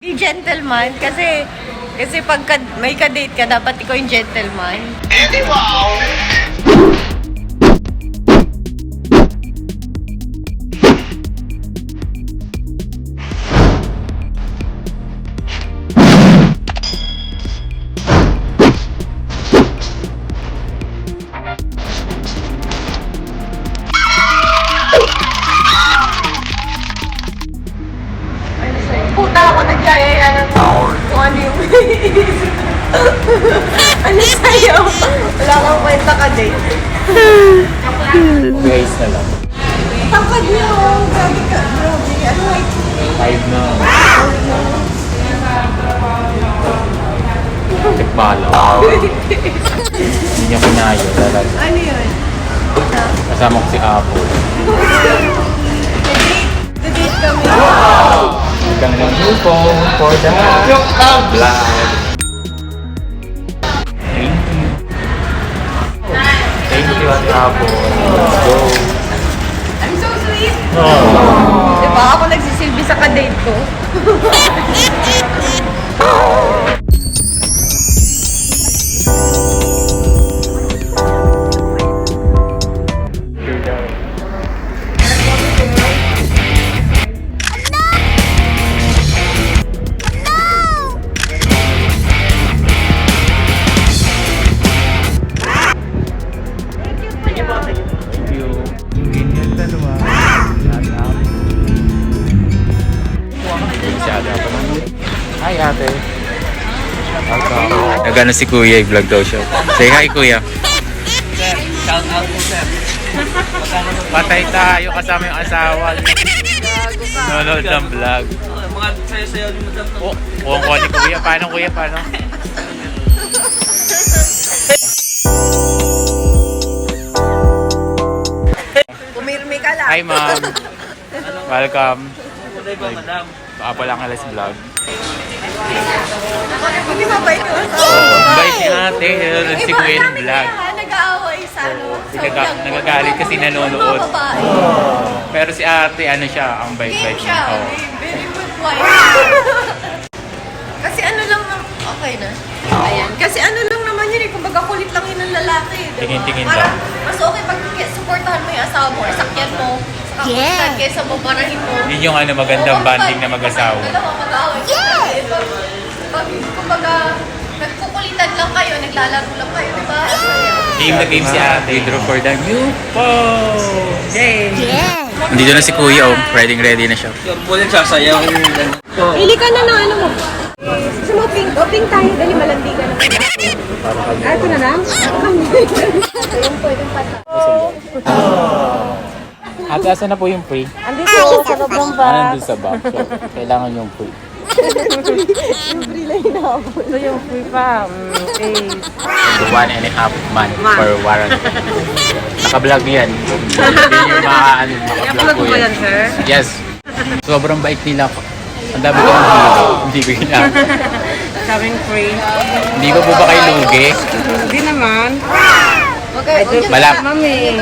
Be gentleman kasi pagka may ka-date ka, dapat ikaw yung gentleman. Wow! Puta ako nagyayaya ng kung ano yung ano sa'yo? Wala kang kwenta ka date. Guys na lang. Tangkad niyo! Grabe ka. Grabe. Ano ay? 5 na. Tikbalaw. Hindi niya kinayo talaga. Ano yun? Kasama ko si Apple. The-date kami. Hanggang ng new phone for the vlog. Thank you. Thank you, Ate Apple. Let's go. I'm so sweet. Oh. Diba ako nagsisilbi sa ka-date ko? Thank you. Ganyan dalawa. Hi, ate. Welcome. Nagano si Kuya, i-vlog daw siya. Say hi, Kuya. Sir, shout out po sir. Patay tayo kasama yung asawa. Nanonood ng vlog. Mga sayo-sayo ni Madam. Oh, kuwang ko ni Kuya. Paano, Kuya? Paano? Pumirmi ka lang. Hi, ma'am. Welcome. Kulay ba Madam? Papa lang alas vlog. Hindi mabait yung asawa. Oh, bait ni ate. Nanonood si Kuya ng vlog. Nag-aaway sa ano. Sa vlog mo. Nagagalit kasi nanonood. Mga babae. Pero si ate, ano siya, ang Game bait-bait siya. niya. Oh. Very good wife. Kasi ano lang, okay na. Ayan. Kasi ano lang naman yun eh. Kumbaga kulit lang yun ng lalaki. Diba? Tingin-tingin Parang lang. mas okay pag supportahan mo yung asawa mo or sakyan mo. Sa kakulitan kaysa babarahin mo. Yun yung ano, magandang banding na mag-asawa. Dalawa mag-away. Pag kumbaga nagkukulitan lang kayo, naglalaro lang kayo, di ba? Game na game si ate. Draw for the new phone! Yay! Nandito na si Kuya, oh. Ready na siya. Yung muna sasayaw. Pili ka na ng ano mo. Gusto mo pink? O pink tayo, dali malandi ka na. Ah, ito na lang? Yung pwedeng pata. Ate, asan na po yung free? Andito, sa sobrang ba? Nandun sa back. So, kailangan yung free. Libre lang hinahabol. Ito yung free pa. Okay. 1.5 month for warranty. Naka-vlog yan. Hindi nyo makaano, naka-vlog ko yan. sir? Yes. Sobrang bait nila. Ang dami ko ng hilo. Hindi ko ginagawa. Kaming free. Hindi ko po ba kayo lugi? Hindi naman. Okay, Mami.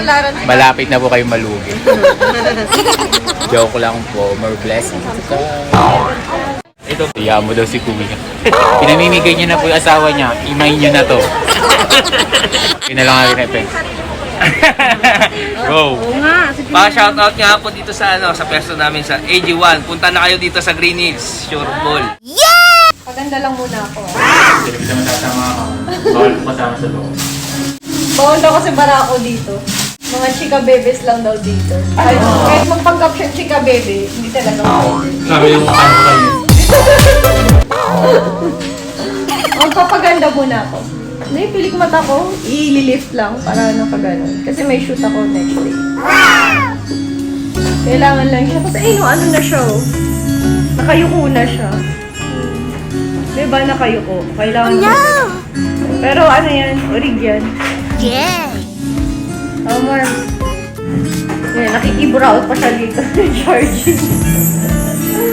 Malapit na po kayo malugi. Joke lang po. More blessings to come. Ito, tiya mo daw si Kuya. Pinamimigay niya na po yung asawa niya. Imay niyo na to. Yun na lang ang Epe. Go! Oo nga. Sige. Pa-shoutout nga po dito sa ano, sa pwesto namin sa AG1. Punta na kayo dito sa Green Hills, Sure Ball. Paganda lang muna ako. Sino bisa masasama ka? Bawal po kasama sa loob. Bawal daw kasi barako dito. Mga chika bebes lang daw dito. Kahit magpanggap siyang chika bebe, hindi talaga pwede. Sabi yung ano kayo. Magpapaganda muna ako. Hindi, pilik mata ko. I-lift lang para ano ka ganun. Kasi may shoot ako next day. Kailangan lang siya. Kasi ano na siya oh. Nakayuko na siya. Diba nakayuko? Kailangan Pero ano yan? Orig yan. Oh, Mark. Yan, nakikibrow pa siya dito. Charging.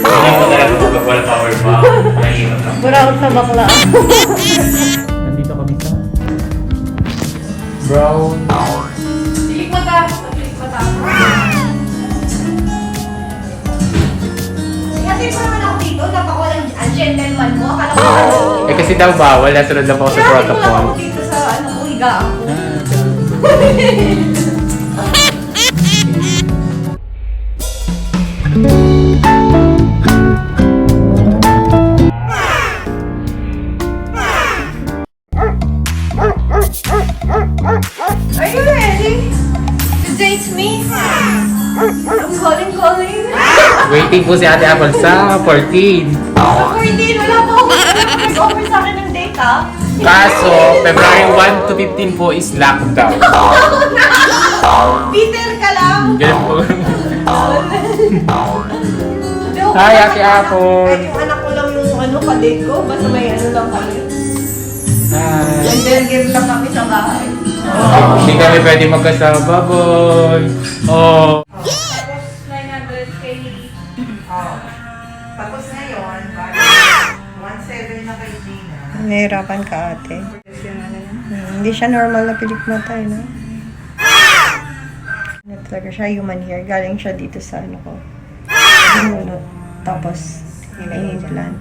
Hindi mo talaga kung wala power ba? Mahirap lang. Brow na bakla. Nandito kami sa brown. Pilik mata. Pilik mata. Yan, Nandito naman ako dito, napakawalang gentleman mo. Akala ko ano. Eh kasi daw bawal, nasunod lang ako sa Grabe mo lang ako protocol. dito sa ano ko, higaan ko. Are you ready to date me? I'm calling. Waiting po si Ate Apple sa 14. Ako hindi, wala pa ako nag-offer sa akin ng date ah. Kaso, February 1 to 15 po is lockdown. Peter ka lang. Ganun po. Hindi, okay Hi, lang Ate naman. Apple. Kahit yung anak ko lang yung ano ka-date ko, basta may ano lang kami. Hi. Gender lang kami sa bahay. Hindi kami pwede magkasama, boy. Oh. Tapos 900k. Tapos ngayon, 1.7 na kay Gina. Nahirapan ka ate. Hindi siya normal na pilikmatay, no? Ano talaga siya, human hair. Galing siya dito sa ano ko. Binulot. Tapos, in-implant.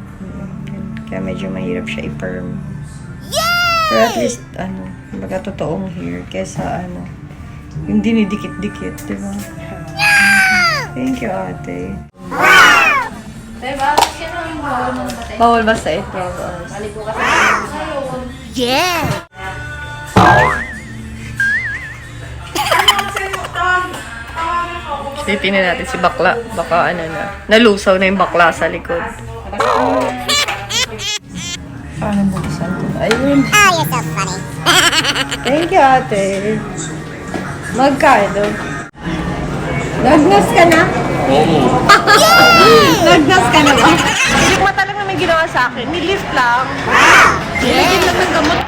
Kaya medyo mahirap siya i-perm. Pero at least, ano, kumbaga totoong hair kesa ano, yung dinidikit-dikit, di ba? Thank you, ate. Diba? Sino yung bawal mo namatay? Bawal ba sa 8 hours? Maligo ka sa ngayon. Titingnan natin si bakla. Baka ano na. Nalusaw na yung bakla sa likod. Paano buksan to? Ayun. Oh, you're so funny. Thank you, ate. Magkano? Nagnas ka na? Oo. Nagnas ka na ba? Hindi mo talaga may ginawa sa akin. Nilift lang. Nilagyan lang ng gamot.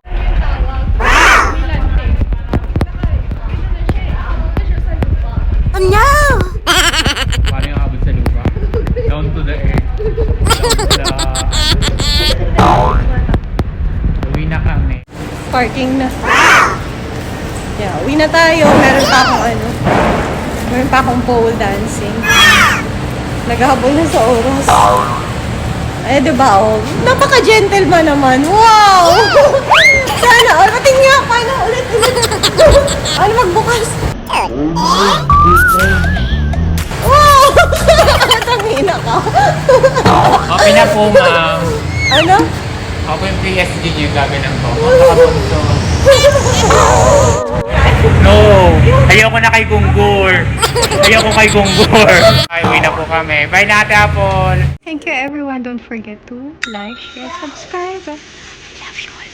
Oh no! Paano yung abot sa lupa? Down to the earth. Down to the... Uwi na kami. Parking na. Yeah, uwi na tayo. Meron pa akong ano. Meron pa akong pole dancing. Naghahabol na sa oras. Eh, diba, oh? Napaka-gentleman naman. Wow! Sana, oh, pating nga, paano ulit? Ano magbukas? Wow! Tangina ka. Okay na po, ma'am. Ano? Ako yung PSG niyo gabi ng to. Makakabunso. No! Ayoko na kay Gunggor. Ayoko kay Gunggor. Ay, uwi na po kami. Bye na, Ate Apple. Thank you, everyone. Don't forget to like, share, subscribe. Love you all.